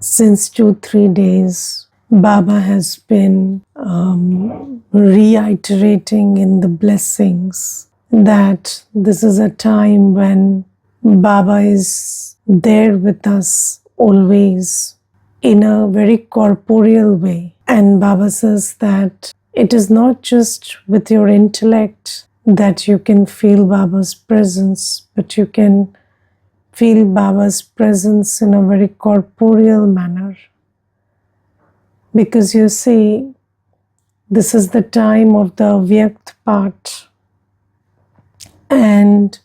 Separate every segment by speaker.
Speaker 1: Since 2-3 days, Baba has been reiterating in the blessings that this is a time when Baba is there with us always in a very corporeal way. And Baba says that it is not just with your intellect that you can feel Baba's presence, but you can feel Baba's presence in a very corporeal manner. Because you see, this is the time of the Vyakt part, and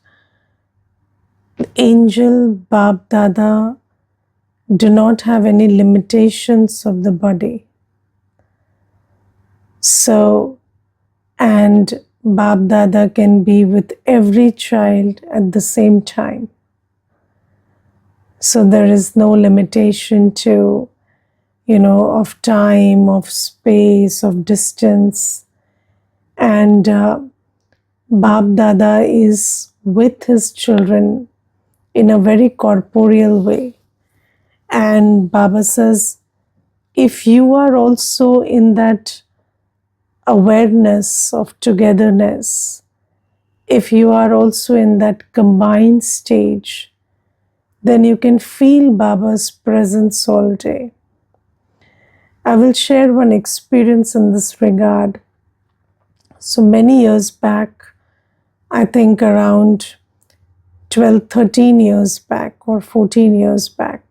Speaker 1: Angel Bab Dada do not have any limitations of the body. So, and Bab Dada can be with every child at the same time. So there is no limitation to, of time, of space, of distance. And Bab Dada is with his children in a very corporeal way. And Baba says, if you are also in that awareness of togetherness, if you are also in that combined stage, then you can feel Baba's presence all day. I will share one experience in this regard. So many years back, I think around 12, 13 years back or 14 years back,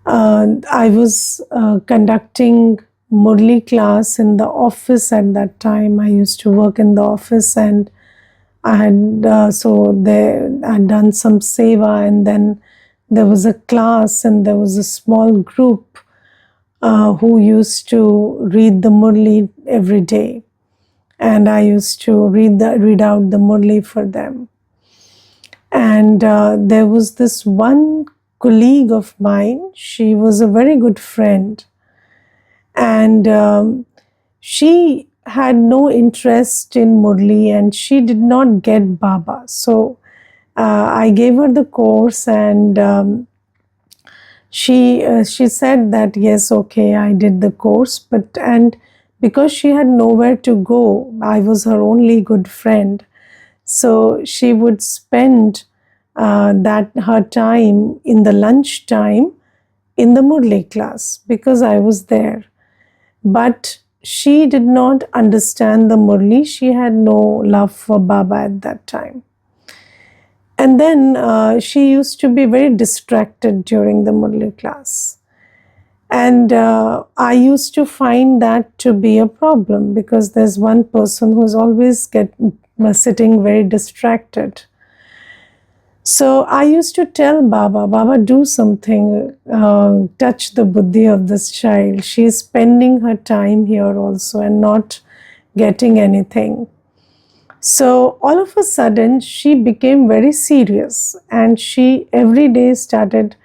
Speaker 1: I was conducting Murli class in the office at that time. I used to work in the office, and I had I'd done some seva, and then there was a class, and there was a small group who used to read the Murli every day, and I used to read out the Murli for them. And there was this one colleague of mine. She was a very good friend, and she had no interest in Murli, and she did not get Baba. So I gave her the course, and she said that yes, okay, I did the course, and because she had nowhere to go, I was her only good friend. So she would spend that her time in the lunch time in the Murli class because I was there. But she did not understand the Murli. She had no love for Baba at that time. And then she used to be very distracted during the Murli class. And I used to find that to be a problem because there's one person who's always sitting very distracted. So I used to tell Baba, do something, touch the buddhi of this child. She is spending her time here also and not getting anything. So all of a sudden, she became very serious, and she every day started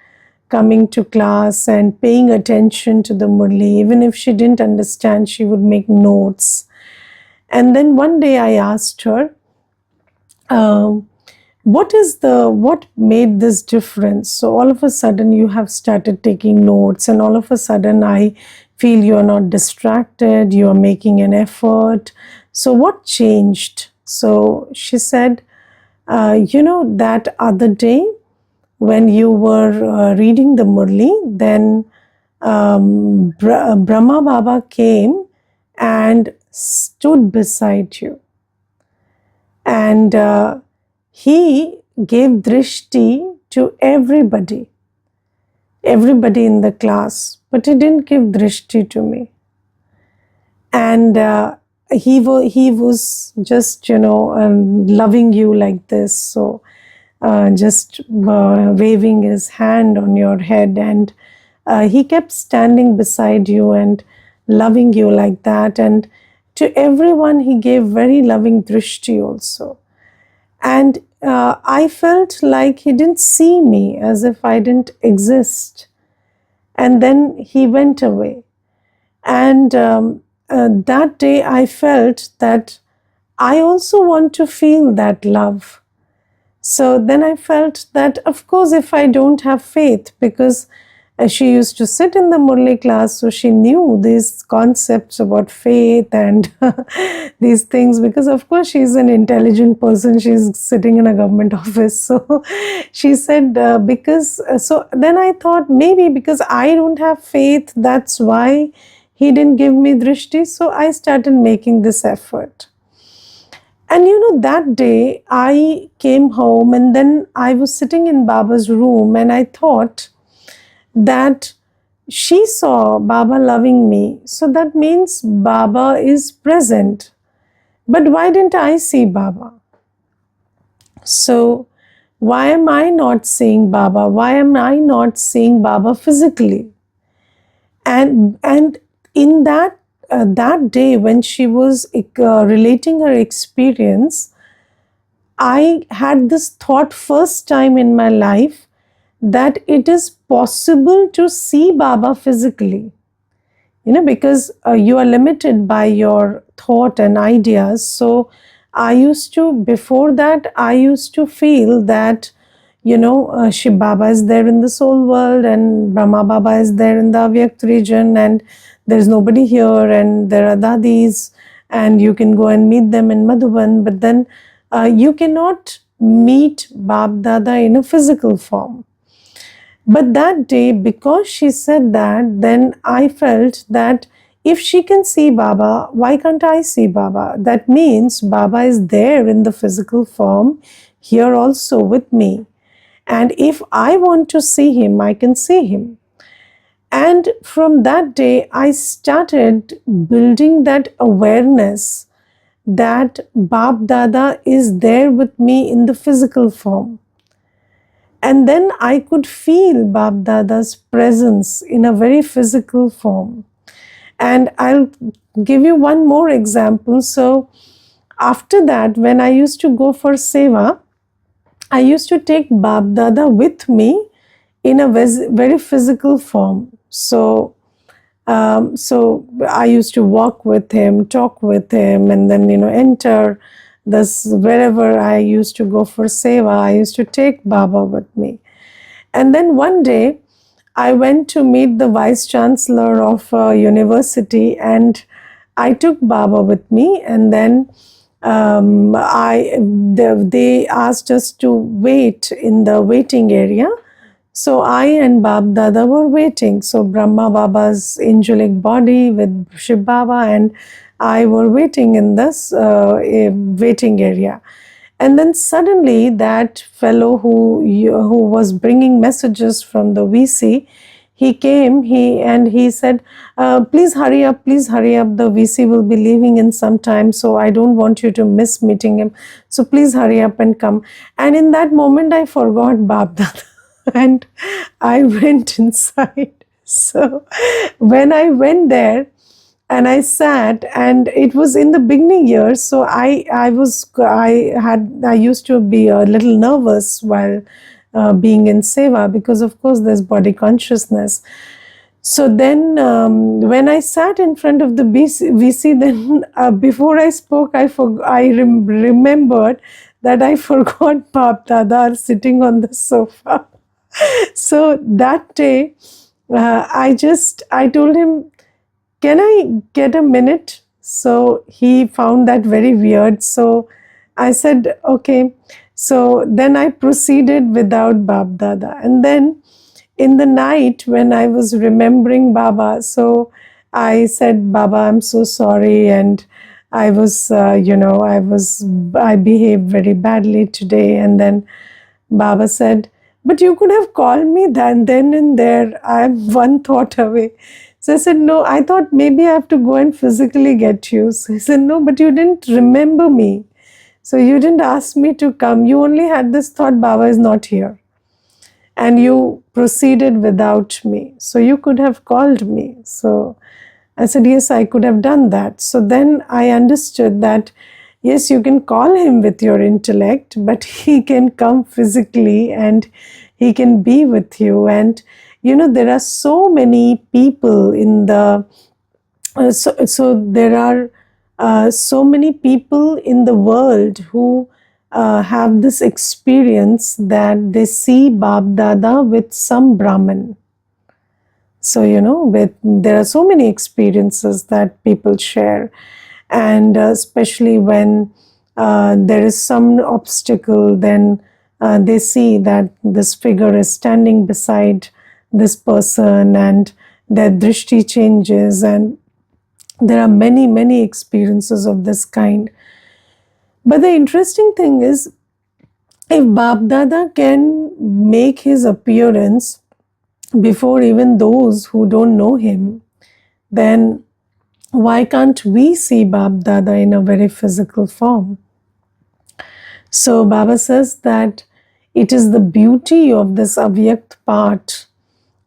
Speaker 1: coming to class and paying attention to the Murli. Even if she didn't understand, she would make notes. And then one day I asked her, what made this difference? So all of a sudden you have started taking notes, and all of a sudden I feel you are not distracted, you are making an effort. So what changed? So she said, that other day when you were reading the Murli, then Brahma Baba came and stood beside you. And he gave drishti to everybody in the class, but he didn't give drishti to me. And he was just, loving you like this. So just waving his hand on your head, and he kept standing beside you and loving you like that. And to everyone, he gave very loving drishti also. And I felt like he didn't see me, as if I didn't exist. And then he went away. And that day I felt that I also want to feel that love. So then I felt that, of course, if I don't have faith, because She used to sit in the Murli class, so she knew these concepts about faith and these things, because of course she's an intelligent person, she's sitting in a government office. So she said, so then I thought, maybe because I don't have faith, that's why he didn't give me drishti. So I started making this effort. And that day I came home, and then I was sitting in Baba's room, and I thought that she saw Baba loving me. So that means Baba is present. But why didn't I see Baba? So why am I not seeing Baba? Why am I not seeing Baba physically? And in that day when she was relating her experience, I had this thought first time in my life that it is possible to see Baba physically. Because you are limited by your thought and ideas. So before that, I used to feel that, Shiv Baba is there in the soul world, and Brahma Baba is there in the Avyakt region, and there's nobody here, and there are dadis, and you can go and meet them in Madhuban, but then you cannot meet Bab Dada in a physical form. But that day, because she said that, then I felt that if she can see Baba, why can't I see Baba? That means Baba is there in the physical form here also with me. And if I want to see him, I can see him. And from that day, I started building that awareness that Bab Dada is there with me in the physical form. And then I could feel Bab Dada's presence in a very physical form. And I'll give you one more example. So after that, when I used to go for seva, I used to take Bab Dada with me in a very physical form. So I used to walk with him, talk with him, and then enter this wherever I used to go for seva. I used to take Baba with me. And then one day I went to meet the vice chancellor of a university, and I took Baba with me. And then they asked us to wait in the waiting area. So I and Bab Dada were waiting. So Brahma Baba's angelic body with Shiv Baba and I were waiting in this waiting area. And then suddenly that fellow who was bringing messages from the VC, he came, he said, please hurry up, the VC will be leaving in some time, so I don't want you to miss meeting him. So please hurry up and come. And in that moment, I forgot Bab Dada and I went inside. So when I went there, and I sat, and it was in the beginning years, so I used to be a little nervous while being in seva, because of course there's body consciousness. So then when I sat in front of the VC, then before I spoke, I remembered that I forgot Bab Dada sitting on the sofa. So that day, I told him, can I get a minute? So he found that very weird. So I said, okay. So then I proceeded without Bab Dada. And then in the night when I was remembering Baba, so I said, Baba, I'm so sorry. And I was, I behaved very badly today. And then Baba said, but you could have called me then and there. I'm one thought away. So I said, no, I thought maybe I have to go and physically get you. So he said, no, but you didn't remember me. So you didn't ask me to come. You only had this thought, Baba is not here. And you proceeded without me. So you could have called me. So I said, yes, I could have done that. So then I understood that, yes, you can call him with your intellect, but he can come physically and he can be with you. And there are so many people in the there are so many people in the world who have this experience that they see Bab Dada with some Brahmin. So, there are so many experiences that people share, and especially when there is some obstacle, then they see that this figure is standing beside this person, and their drishti changes, and there are many, many experiences of this kind. But the interesting thing is, if Bab Dada can make his appearance before even those who don't know him, then why can't we see Bab Dada in a very physical form? So Baba says that it is the beauty of this Avyakt part,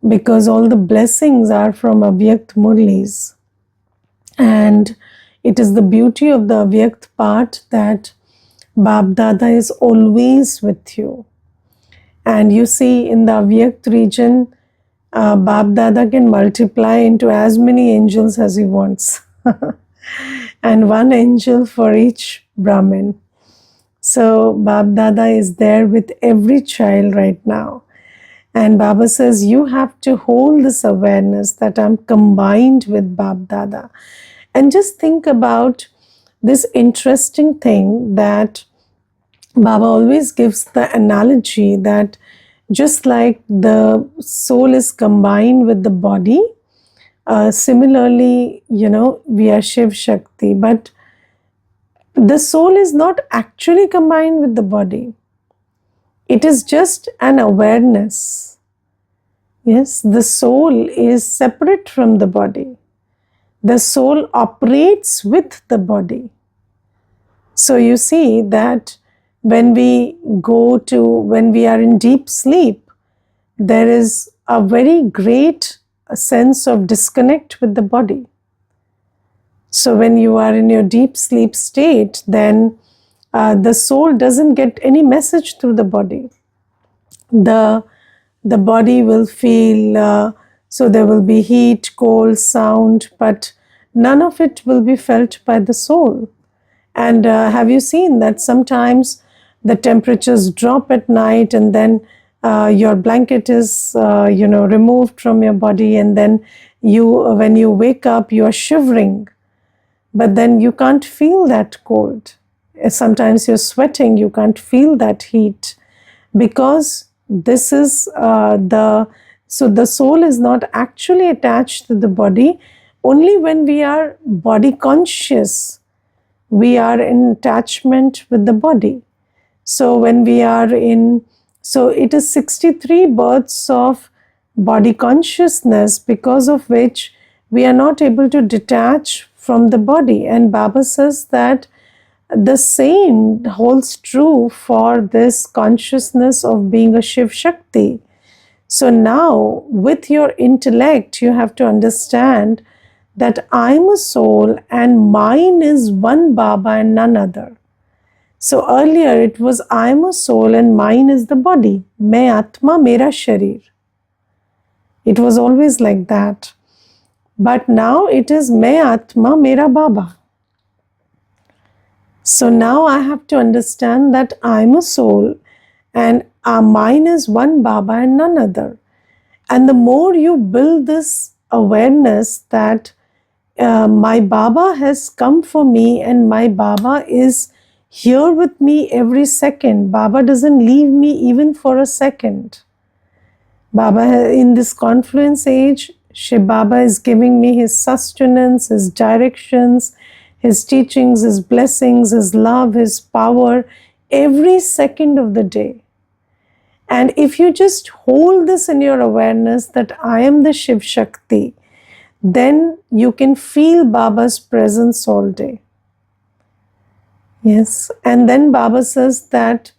Speaker 1: because all the blessings are from Avyakt Murlis. And it is the beauty of the Avyakt part that Bab Dada is always with you. And you see, in the Avyakt region, Bab Dada can multiply into as many angels as he wants. And one angel for each Brahmin. So Bab Dada is there with every child right now. And Baba says, you have to hold this awareness that I'm combined with Bab Dada. And just think about this interesting thing that Baba always gives the analogy that just like the soul is combined with the body, similarly, we are Shiv Shakti, but the soul is not actually combined with the body. It is just an awareness. Yes, the soul is separate from the body. The soul operates with the body. So you see that when we are in deep sleep, there is a very great sense of disconnect with the body. So when you are in your deep sleep state, then the soul doesn't get any message through the body. The body will feel, so there will be heat, cold, sound, but none of it will be felt by the soul. And have you seen that sometimes the temperatures drop at night, and then your blanket is removed from your body, and then when you wake up, you are shivering, but then you can't feel that cold. Sometimes you're sweating, you can't feel that heat, because this is the soul is not actually attached to the body. Only when we are body conscious, we are in attachment with the body. So when we are so it is 63 births of body consciousness, because of which we are not able to detach from the body. And Baba says that the same holds true for this consciousness of being a Shiv Shakti. So now, with your intellect, you have to understand that I'm a soul and mine is one Baba and none other. So earlier it was I'm a soul and mine is the body. Main Atma, mera sharir. It was always like that. But now it is Main Atma, mera Baba. So now I have to understand that I'm a soul and mine is one Baba and none other. And the more you build this awareness that my Baba has come for me and my Baba is here with me every second. Baba doesn't leave me even for a second. Baba, in this confluence age, Shiv Baba is giving me his sustenance, his directions, his teachings, his blessings, his love, his power every second of the day. And if you just hold this in your awareness that I am the Shiv Shakti, then you can feel Baba's presence all day. Yes, and then Baba says that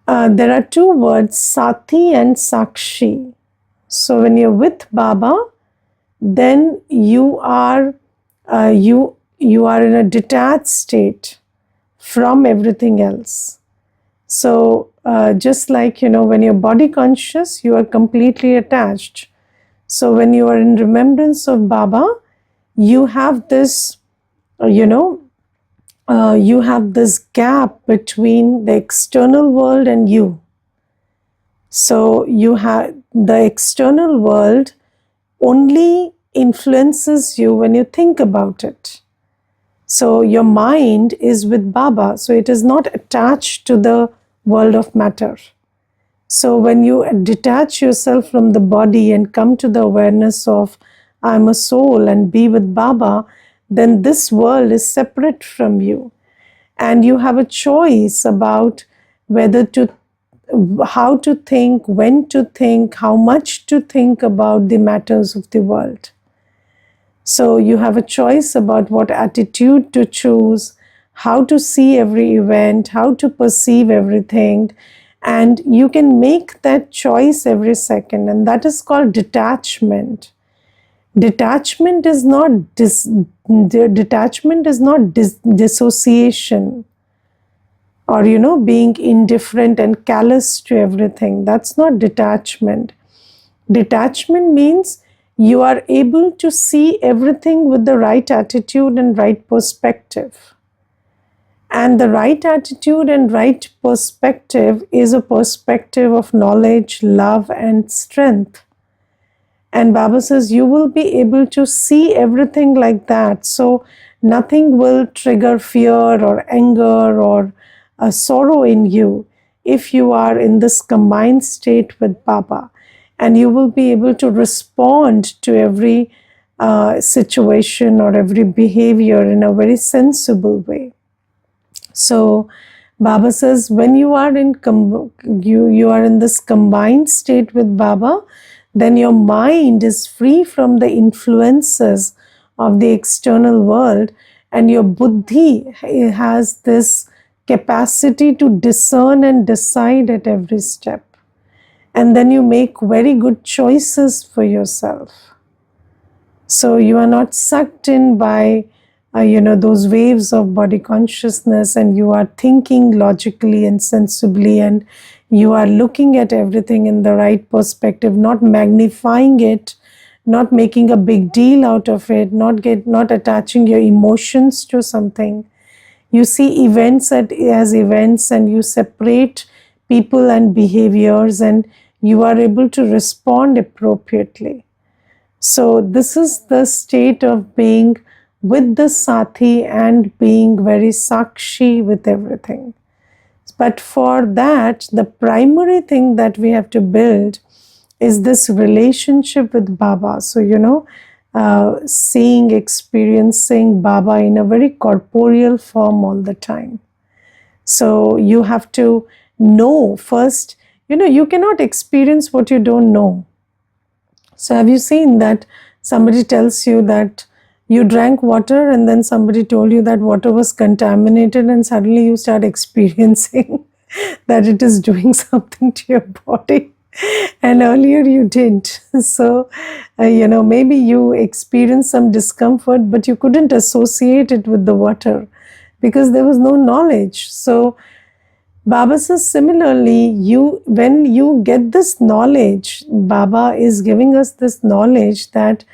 Speaker 1: there are two words, Sati and Sakshi. So when you're with Baba, then you are in a detached state from everything else. So just like when you're body conscious, you are completely attached. So when you are in remembrance of Baba, you have this, you have this gap between the external world and you. So you have the external world only influences you when you think about it. So your mind is with Baba, so it is not attached to the world of matter. So when you detach yourself from the body and come to the awareness of I'm a soul and be with Baba, then this world is separate from you. And you have a choice about whether to, how to think, when to think, how much to think about the matters of the world. So you have a choice about what attitude to choose, how to see every event, how to perceive everything. And you can make that choice every second. And that is called detachment. Detachment is not dissociation, or being indifferent and callous to everything. That's not detachment. Detachment means you are able to see everything with the right attitude and right perspective. And the right attitude and right perspective is a perspective of knowledge, love, and strength. And Baba says you will be able to see everything like that. So nothing will trigger fear or anger or sorrow in you if you are in this combined state with Baba. And you will be able to respond to every situation or every behavior in a very sensible way. So Baba says when you are you are in this combined state with Baba, then your mind is free from the influences of the external world, and your buddhi has this capacity to discern and decide at every step. And then you make very good choices for yourself. So you are not sucked in by those waves of body consciousness, and you are thinking logically and sensibly, and you are looking at everything in the right perspective, not magnifying it, not making a big deal out of it, not attaching your emotions to something. You see events as events, and you separate people and behaviors, and you are able to respond appropriately. So this is the state of being with the Sathi and being very Sakshi with everything. But for that, the primary thing that we have to build is this relationship with Baba. So, seeing, experiencing Baba in a very corporeal form all the time. So you have to know first, you cannot experience what you don't know. So have you seen that somebody tells you that you drank water and then somebody told you that water was contaminated, and suddenly you start experiencing that it is doing something to your body, and earlier you didn't. So, maybe you experienced some discomfort, but you couldn't associate it with the water because there was no knowledge. So, Baba says similarly, when you get this knowledge, Baba is giving us this knowledge that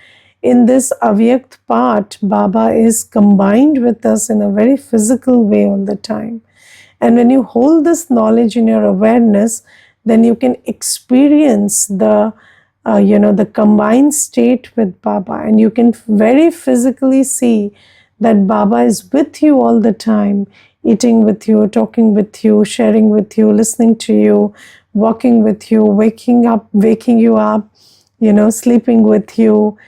Speaker 1: in this avyakt part, Baba is combined with us in a very physical way all the time. And when you hold this knowledge in your awareness, then you can experience the combined state with Baba, and you can very physically see that Baba is with you all the time, eating with you, talking with you, sharing with you, listening to you, walking with you, waking you up, sleeping with you,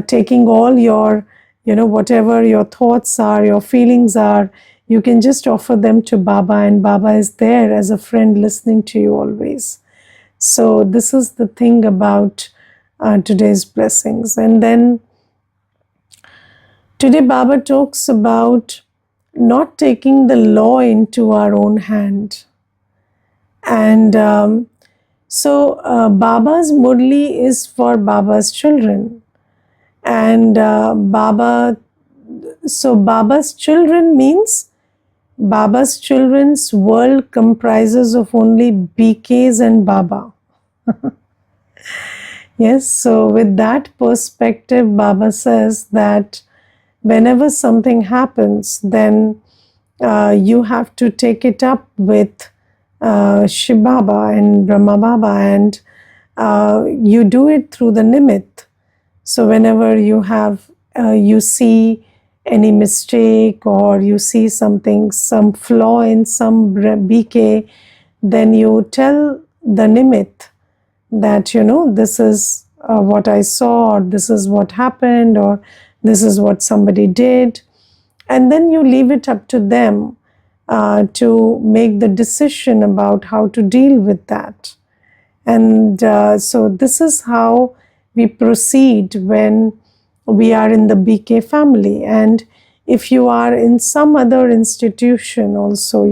Speaker 1: taking all your, whatever your thoughts are, your feelings are, you can just offer them to Baba, and Baba is there as a friend listening to you always. So this is the thing about today's blessings. And then today Baba talks about not taking the law into our own hand. And Baba's Murli is for Baba's children. And Baba's children means Baba's children's world comprises of only BKs and Baba. Yes, so with that perspective, Baba says that whenever something happens, then you have to take it up with Shiv Baba and Brahma Baba, and you do it through the Nimit. So whenever you see any mistake, or you see something, some flaw in some BK, then you tell the Nimit that, this is what I saw, or this is what happened, or this is what somebody did. And then you leave it up to them to make the decision about how to deal with that. And so this is how we proceed when we are in the BK family. And if you are in some other institution also,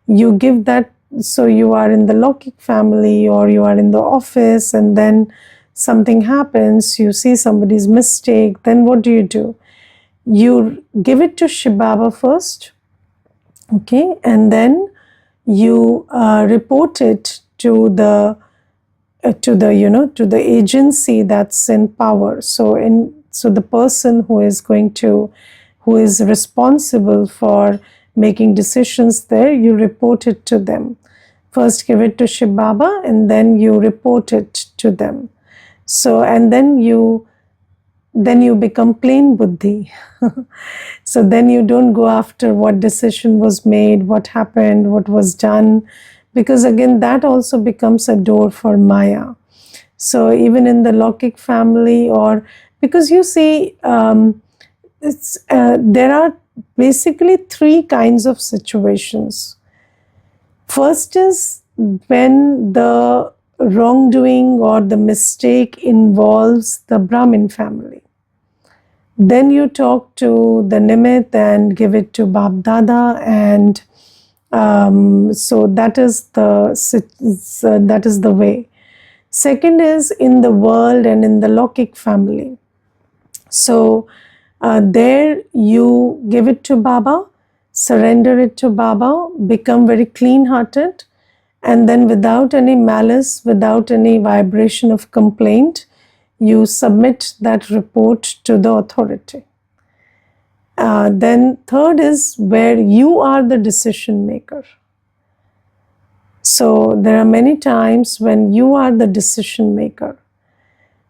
Speaker 1: you give that. So you are in the Lokik family, or you are in the office, and then something happens, you see somebody's mistake, then what do? You give it to Shiv Baba first, okay, and then you report it to the to the agency that's in power. So the person who is responsible for making decisions there, you report it to them. First give it to Shiv Baba, and then you report it to them. So, and then you become plain buddhi. So then you don't go after what decision was made, what happened, what was done, because again, that also becomes a door for Maya. So even in the Lokik family, or because you see, there are basically three kinds of situations. First is when the wrongdoing or the mistake involves the Brahmin family. Then you talk to the Nimit and give it to Bab Dada, and so that is the way. Second is in the world and in the Lokik family. So there you give it to Baba, surrender it to Baba, become very clean-hearted, and then without any malice, without any vibration of complaint, you submit that report to the authority. Then third is where you are the decision maker. So there are many times when you are the decision maker.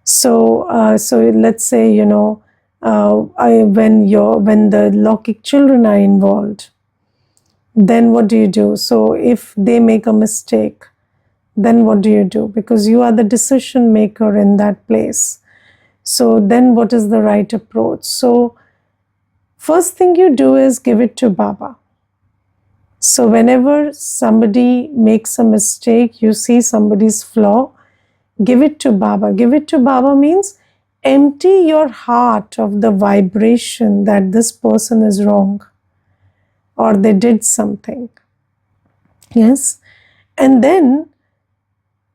Speaker 1: So let's say, when the Lokik children are involved, then what do? So if they make a mistake, then what do? Because you are the decision maker in that place. So then what is the right approach? So first thing you do is give it to Baba. So whenever somebody makes a mistake, you see somebody's flaw, give it to Baba. Give it to Baba means empty your heart of the vibration that this person is wrong or they did something. Yes. And then,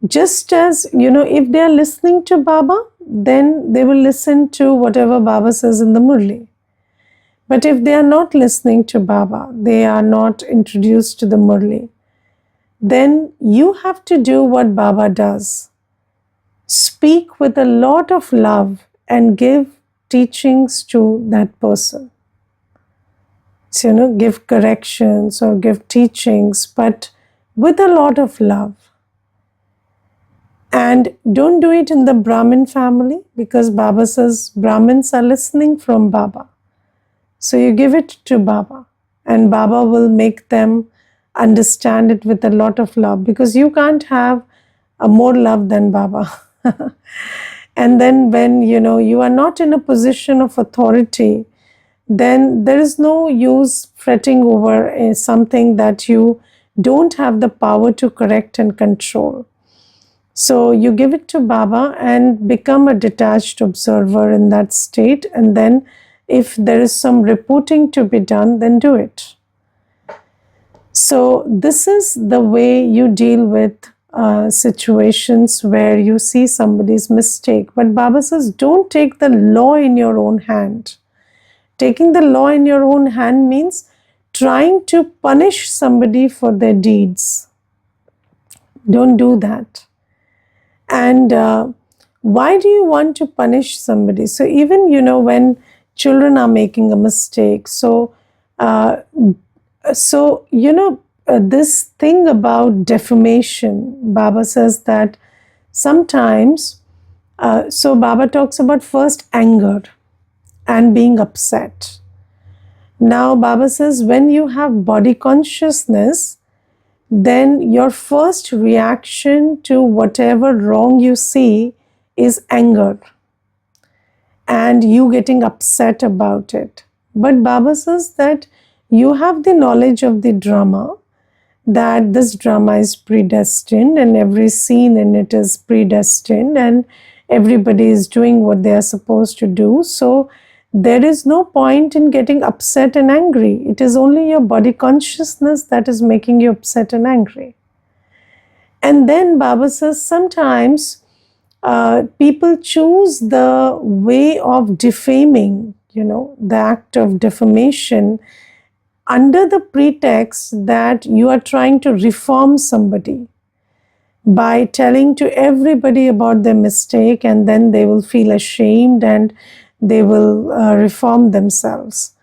Speaker 1: just as, if they are listening to Baba, then they will listen to whatever Baba says in the Murli. But if they are not listening to Baba, they are not introduced to the Murli, then you have to do what Baba does. Speak with a lot of love and give teachings to that person. So, give corrections or give teachings, but with a lot of love. And don't do it in the Brahmin family, because Baba says Brahmins are listening from Baba. So you give it to Baba, and Baba will make them understand it with a lot of love, because you can't have a more love than Baba. And then when you are not in a position of authority, then there is no use fretting over something that you don't have the power to correct and control. So you give it to Baba and become a detached observer in that state, and then if there is some reporting to be done, then do it. So this is the way you deal with situations where you see somebody's mistake. But Baba says, don't take the law in your own hand. Taking the law in your own hand means trying to punish somebody for their deeds. Don't do that. And why do you want to punish somebody? So even, when children are making a mistake, this thing about defamation, Baba says that sometimes So Baba talks about first anger and being upset. Now, Baba says when you have body consciousness, then your first reaction to whatever wrong you see is anger and you getting upset about it. But Baba says that you have the knowledge of the drama, that this drama is predestined and every scene in it is predestined and everybody is doing what they are supposed to do. So there is no point in getting upset and angry. It is only your body consciousness that is making you upset and angry. And then Baba says sometimes people choose the way of defaming, the act of defamation under the pretext that you are trying to reform somebody by telling to everybody about their mistake, and then they will feel ashamed and they will reform themselves.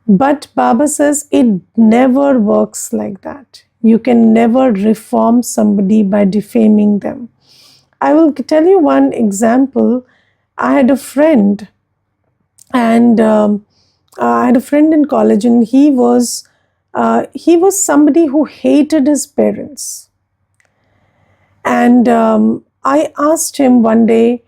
Speaker 1: But Baba says it never works like that. You can never reform somebody by defaming them. I will tell you one example. I had a friend, and I had a friend in college, and he was somebody who hated his parents. And I asked him one day,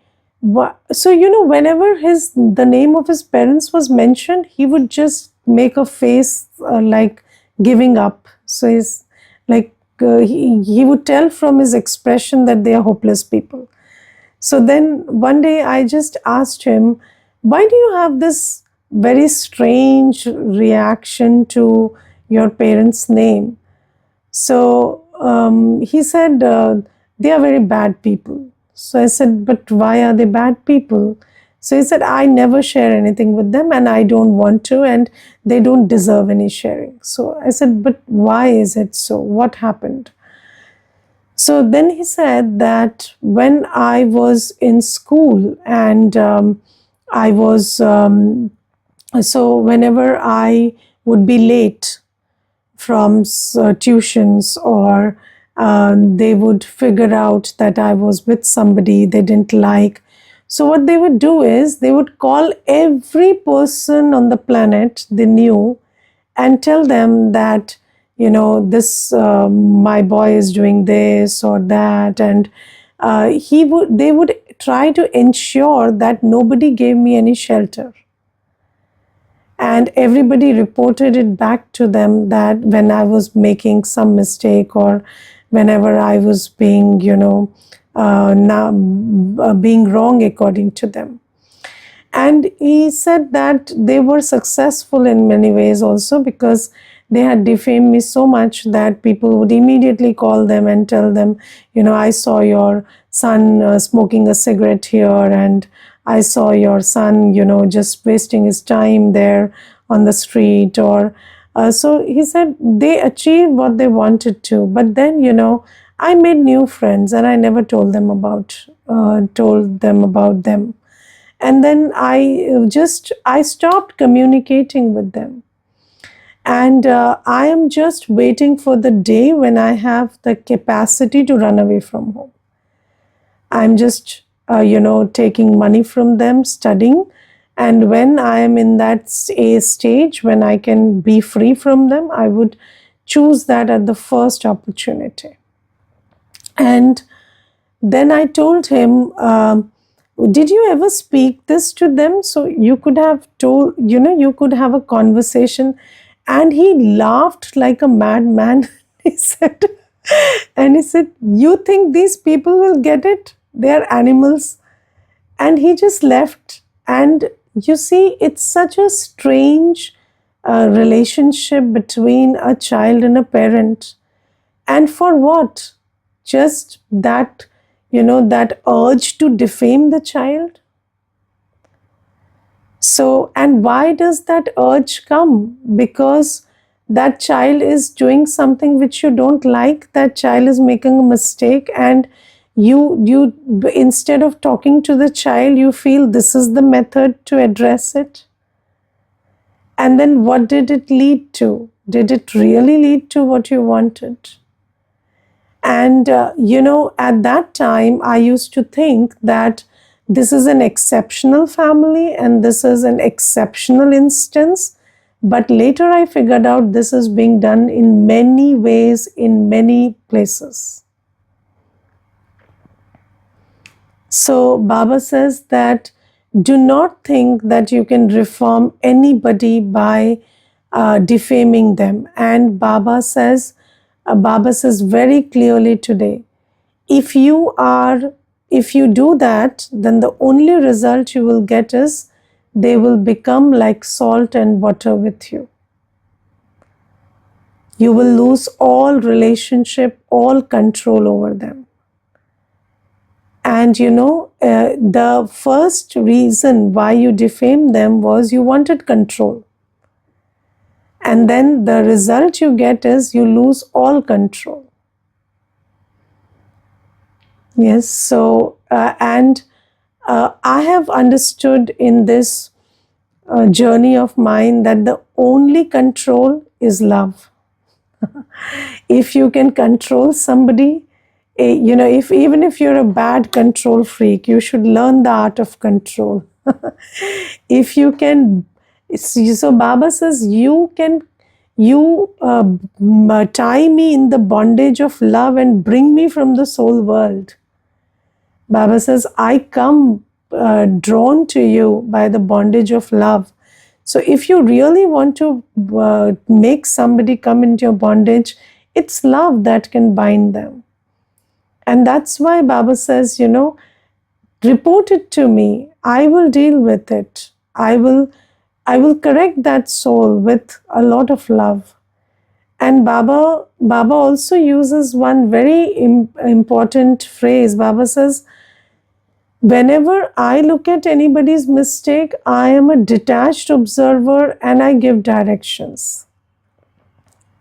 Speaker 1: so whenever the name of his parents was mentioned, he would just make a face like giving up. So he's like he would tell from his expression that they are hopeless people. So then one day I just asked him, why do you have this very strange reaction to your parents' name? So he said, they are very bad people. So I said, but why are they bad people? So he said, I never share anything with them and I don't want to, and they don't deserve any sharing. So I said, but why is it so? What happened? So then he said that when I was in school and I was, so whenever I would be late from tuitions, or they would figure out that I was with somebody they didn't like. So what they would do is they would call every person on the planet they knew and tell them that, this my boy is doing this or that, and they would try to ensure that nobody gave me any shelter. And everybody reported it back to them that when I was making some mistake, or whenever I was being, being wrong according to them. And he said that they were successful in many ways also, because they had defamed me so much that people would immediately call them and tell them, I saw your son smoking a cigarette here, and I saw your son, just wasting his time there on the street. Or so he said they achieved what they wanted to. But then, I made new friends and I never told them about them. And then I stopped communicating with them. And I am just waiting for the day when I have the capacity to run away from home. I'm just, taking money from them, studying. And when I am in that stage when I can be free from them, I would choose that at the first opportunity. And then I told him, did you ever speak this to them? So you could have told, you could have a conversation. And he laughed like a madman. He said, you think these people will get it? They're animals. And he just left. And you see, it's such a strange relationship between a child and a parent. And for what? Just that, that urge to defame the child. So, and why does that urge come? Because that child is doing something which you don't like. That child is making a mistake, and you instead of talking to the child, you feel this is the method to address it. And then what did it lead to? Did it really lead to what you wanted? And, at that time, I used to think that this is an exceptional family and this is an exceptional instance. But later I figured out this is being done in many ways, in many places. So Baba says that do not think that you can reform anybody by defaming them. And Baba says very clearly today, if you do that, then the only result you will get is they will become like salt and water with you. You will lose all relationship, all control over them. And the first reason why you defame them was you wanted control. And then the result you get is you lose all control. Yes, so, I have understood in this journey of mine that the only control is love. If you can control somebody, if even if you're a bad control freak, you should learn the art of control. If you can, so Baba says, tie me in the bondage of love and bring me from the soul world. Baba says, I come drawn to you by the bondage of love. So if you really want to make somebody come into your bondage, it's love that can bind them. And that's why Baba says, report it to me. I will deal with it. I will correct that soul with a lot of love. And Baba also uses one very important phrase. Baba says, whenever I look at anybody's mistake, I am a detached observer and I give directions.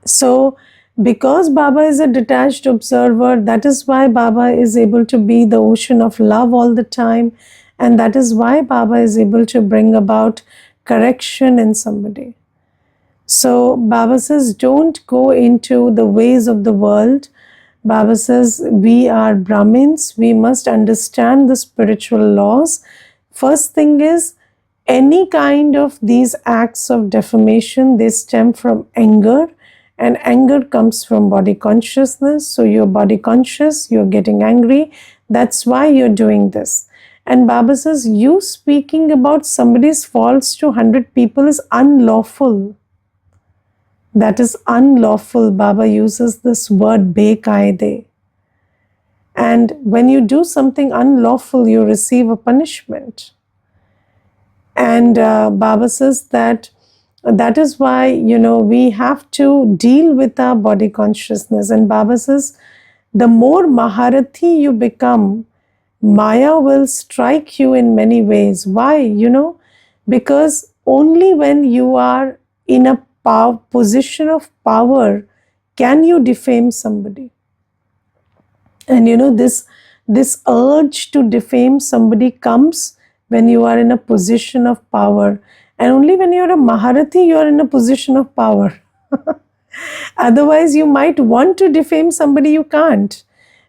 Speaker 1: So, because Baba is a detached observer, that is why Baba is able to be the ocean of love all the time. And that is why Baba is able to bring about correction in somebody. So, Baba says, don't go into the ways of the world. Baba says, we are Brahmins, we must understand the spiritual laws. First thing is, any kind of these acts of defamation, they stem from anger, and anger comes from body consciousness. So you're body conscious, you're getting angry, that's why you're doing this. And Baba says, you speaking about somebody's faults to 100 people is unlawful. That is unlawful. Baba uses this word bekaide. And when you do something unlawful, you receive a punishment. And Baba says that is why, we have to deal with our body consciousness. And Baba says, the more Maharathi you become, Maya will strike you in many ways. Why? Because only when you are in a position of power can you defame somebody. And this urge to defame somebody comes when you are in a position of power. And only when you're a Maharathi, you are in a position of power. Otherwise, you might want to defame somebody, you can't.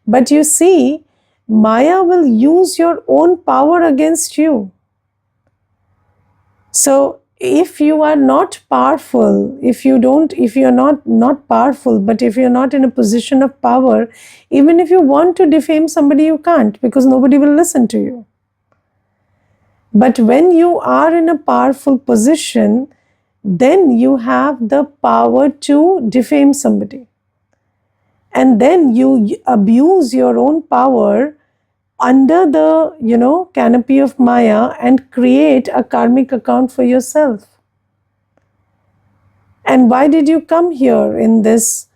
Speaker 1: But you see, Maya will use your own power against you. So, if you are not powerful, if you're not powerful, but if you're not in a position of power, even if you want to defame somebody, you can't, because nobody will listen to you. But when you are in a powerful position, then you have the power to defame somebody. And then you abuse your own power under the canopy of Maya and create a karmic account for yourself. And why did you come here in this,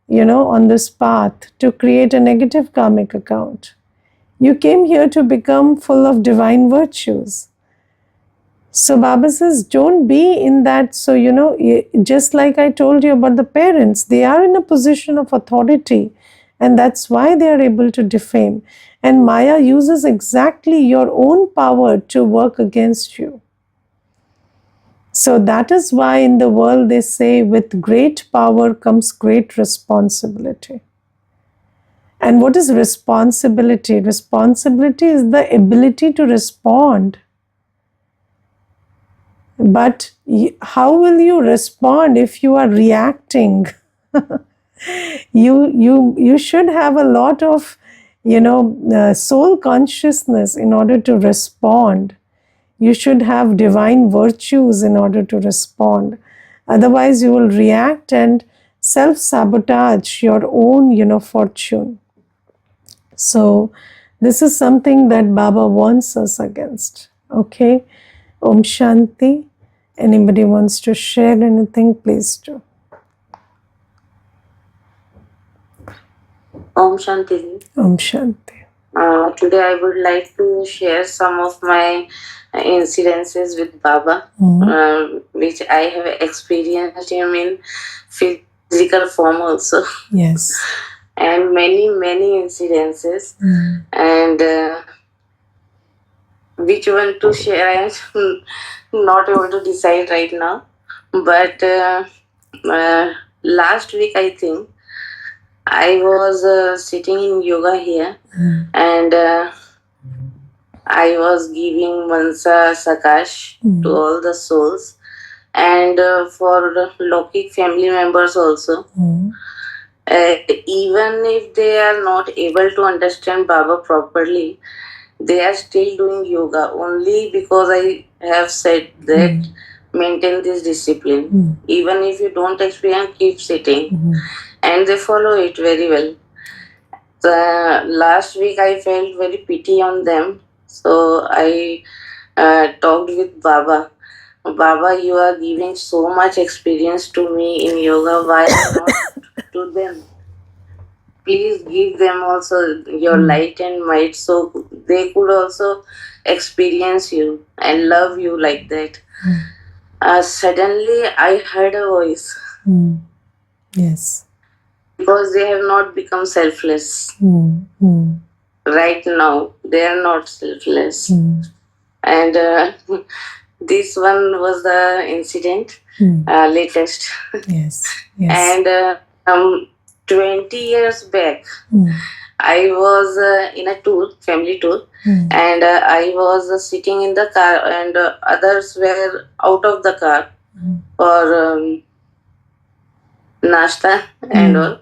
Speaker 1: on this path to create a negative karmic account? You came here to become full of divine virtues. So Baba says, don't be in that. So, just like I told you about the parents, they are in a position of authority, and that's why they are able to defame. And Maya uses exactly your own power to work against you. So that is why in the world they say, with great power comes great responsibility. And what is responsibility? Responsibility is the ability to respond. But how will you respond if you are reacting? You should have a lot of soul consciousness in order to respond. You should have divine virtues in order to respond. Otherwise, you will react and self-sabotage your own fortune. So this is something that Baba warns us against. Okay. Om Shanti. Anybody wants to share anything, please do.
Speaker 2: Om Shanti.
Speaker 1: Om Shanti.
Speaker 2: Today I would like to share some of my incidences with Baba, which I have experienced him in physical form also.
Speaker 1: Yes.
Speaker 2: And many incidences. And which one to share, I am not able to decide right now. But last week, I think, I was sitting in yoga here, and I was giving Mansa Sakash to all the souls, and for the Lokik family members also. Even if they are not able to understand Baba properly, they are still doing yoga only because I have said that maintain this discipline. Even if you don't experience, keep sitting. And they follow it very well. Last week I felt very pity on them. So I talked with Baba. Baba, you are giving so much experience to me in yoga. Why not to them? Please give them also your light and might so they could also experience you and love you like that. Suddenly I heard a voice.
Speaker 1: Yes.
Speaker 2: Because they have not become selfless. Right now, they are not selfless. And this one was the incident, latest.
Speaker 1: Yes.
Speaker 2: And 20 years back, I was in a tour, family tour, and I was sitting in the car, and others were out of the car for nashta and all.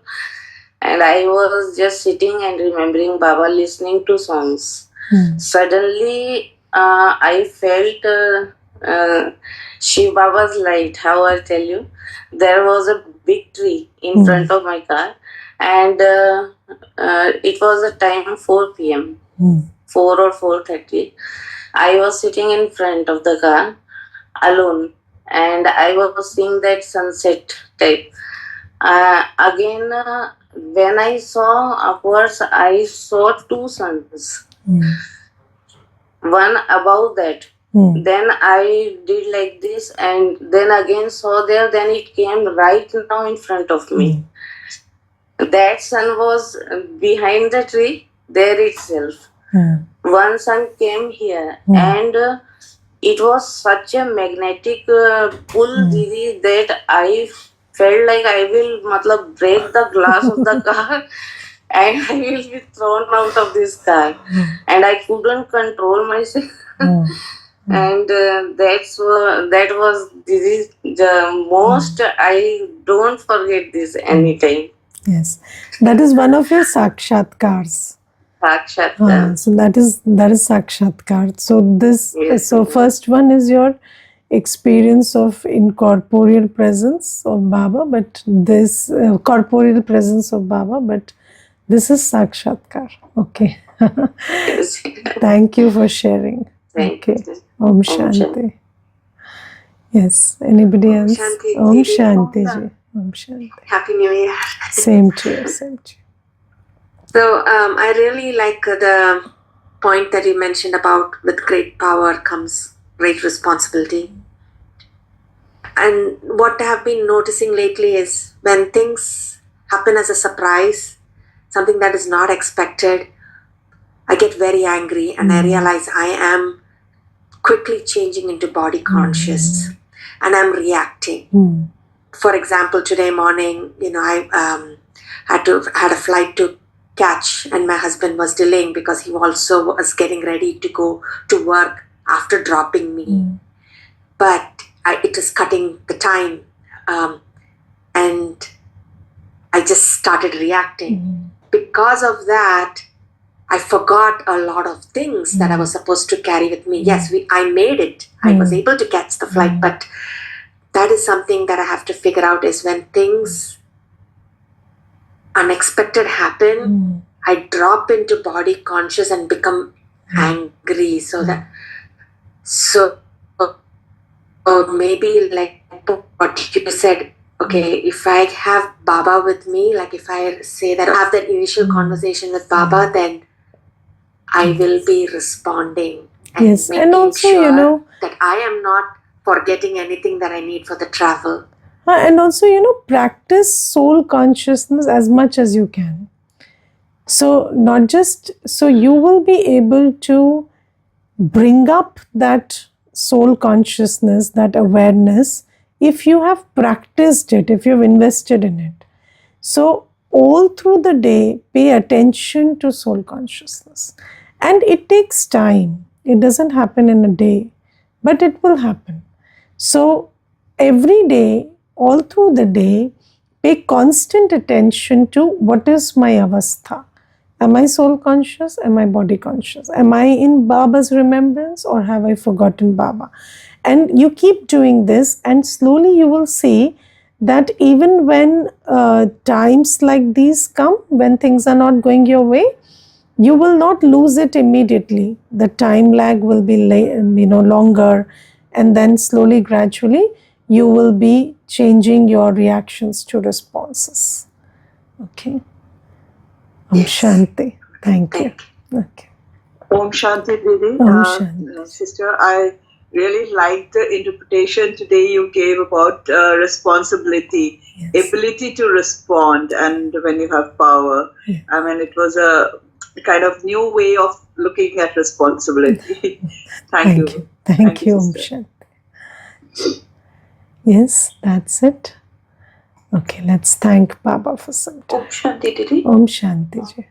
Speaker 2: And I was just sitting and remembering Baba, listening to songs. Suddenly, I felt Shiv Baba's light. How I tell you, there was a big tree in front of my car, and it was a time 4 p.m. 4 or 4:30. I was sitting in front of the car alone, and I was seeing that sunset type. Again, when I saw upwards, I saw two suns. One above that. Then I did like this, and then again saw there. Then it came right now in front of me. That sun was behind the tree, there itself. One sun came here, and it was such a magnetic pull, Didi, that I felt like I will break the glass of the car and I will be thrown out of this car. And I couldn't control myself. And that was Didi, the most, I don't forget this anytime.
Speaker 1: Yes, that is one of your sakshatkars. So that is sakshatkar. So this, so first one is your experience of incorporeal presence of Baba, but this corporeal presence of Baba, but this is sakshatkar. Okay.
Speaker 2: Yes.
Speaker 1: Thank you for sharing.
Speaker 2: Thank
Speaker 1: Okay.
Speaker 2: you.
Speaker 1: Om Shanti. Yes. Anybody else?
Speaker 3: Shanti,
Speaker 1: Om
Speaker 3: Didi.
Speaker 1: Shanti ji. Om Shanti.
Speaker 3: Happy New Year.
Speaker 1: Same to you. Same to you.
Speaker 3: So I really like the point that you mentioned about with great power comes great responsibility. And what I have been noticing lately is when things happen as a surprise, something that is not expected, I get very angry and I realize I am quickly changing into body conscious and I'm reacting. For example, today morning, I had a flight to catch, and my husband was delaying because he also was getting ready to go to work after dropping me. But it was cutting the time, and I just started reacting. Because of that, I forgot a lot of things that I was supposed to carry with me. Yes, I made it. I was able to catch the flight, but that is something that I have to figure out, is when things unexpected happen, I drop into body conscious and become angry. So maybe like what you said, okay, if I have Baba with me, like if I say that I have that initial conversation with Baba, then I will be responding and
Speaker 1: Yes, and
Speaker 3: making
Speaker 1: also,
Speaker 3: sure that I am not forgetting anything that I need for the travel.
Speaker 1: and also, practice soul consciousness as much as you can. So, not just, so you will be able to bring up that soul consciousness, that awareness, if you have practiced it, if you've invested in it. So, all through the day, pay attention to soul consciousness. And it takes time. It doesn't happen in a day, but it will happen. So, every day, all through the day, pay constant attention to what is my avastha. Am I soul conscious? Am I body conscious? Am I in Baba's remembrance, or have I forgotten Baba? And you keep doing this, and slowly you will see that even when times like these come, when things are not going your way, you will not lose it immediately. The time lag will be longer, and then slowly, gradually, you will be changing your reactions to responses. Okay. Om Shanti. Thank you. Okay.
Speaker 4: Om Shanti, Didi.
Speaker 1: Om Shanti.
Speaker 4: Sister, I really liked the interpretation today you gave about responsibility, ability to respond, and when you have power. I mean, it was a kind of new way of looking at responsibility. Thank you.
Speaker 1: Thank you, Om Shanti. Yes, that's it. Okay, let's thank Baba for some time.
Speaker 5: Om Shanti, Didi.
Speaker 1: Om Shanti ji.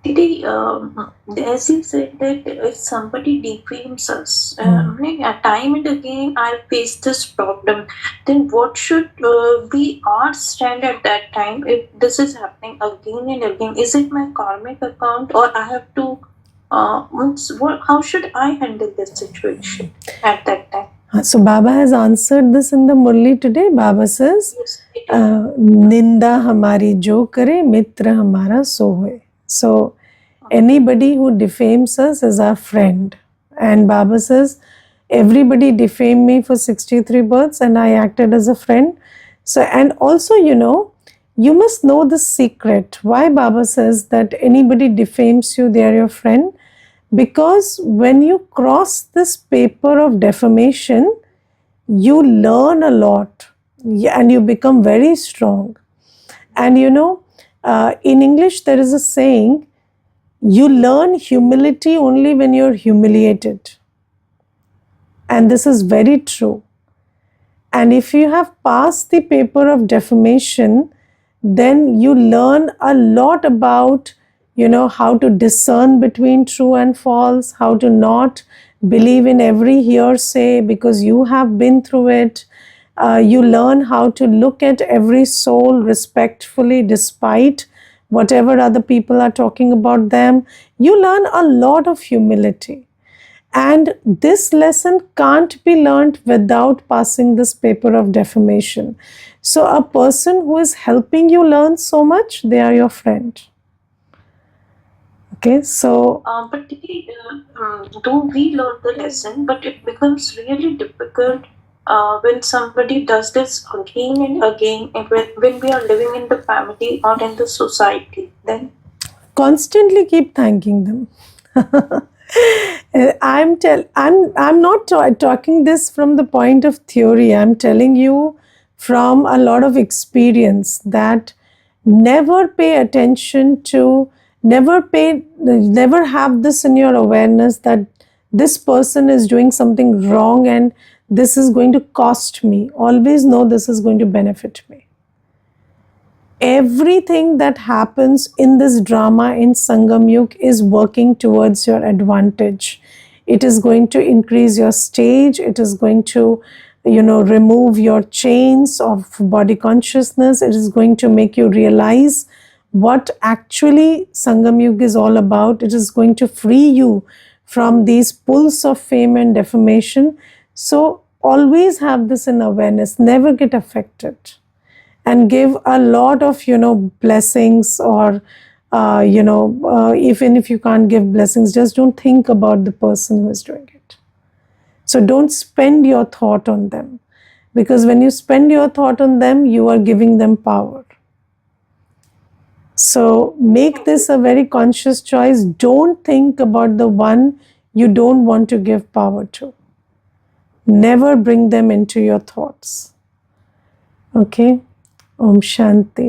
Speaker 5: Didi, as you said that if somebody defames us, time and again I face this problem, then what should be our stand at that time if this is happening again and again? Is it my karmic account, or I have to, how should I handle this situation at that time?
Speaker 1: So Baba has answered this in the Murli today. Baba says, Ninda hamari jo kare, mitra hamara so hoye. So anybody who defames us is our friend. And Baba says, everybody defamed me for 63 births and I acted as a friend. So, and also, you must know the secret. Why Baba says that anybody defames you, they are your friend? Because when you cross this paper of defamation, you learn a lot and you become very strong. And in English, there is a saying, you learn humility only when you're humiliated. And this is very true. And if you have passed the paper of defamation, then you learn a lot about how to discern between true and false, how to not believe in every hearsay because you have been through it. You learn how to look at every soul respectfully despite whatever other people are talking about them. You learn a lot of humility. And this lesson can't be learned without passing this paper of defamation. So a person who is helping you learn so much, they are your friend. Okay, so
Speaker 5: but do we learn the lesson? But it becomes really difficult when somebody does this again and again, and when we are living in the family or in the society. Then
Speaker 1: constantly keep thanking them. I'm not talking this from the point of theory. I'm telling you from a lot of experience that never pay attention to. Never have this in your awareness that this person is doing something wrong and this is going to cost me. Always know this is going to benefit me. everything that happens in this drama in Sangam Yug is working towards your advantage. It is going to increase your stage. It is going to, remove your chains of body consciousness. It is going to make you realize what actually Sangam Yug is all about. It is going to free you from these pulls of fame and defamation. So always have this in awareness. Never get affected. And give a lot of blessings, or even if you can't give blessings, just don't think about the person who is doing it. So don't spend your thought on them, because when you spend your thought on them, you are giving them power. So make this a very conscious choice. Don't think about the one you don't want to give power to. Never bring them into your thoughts. Okay. Om Shanti.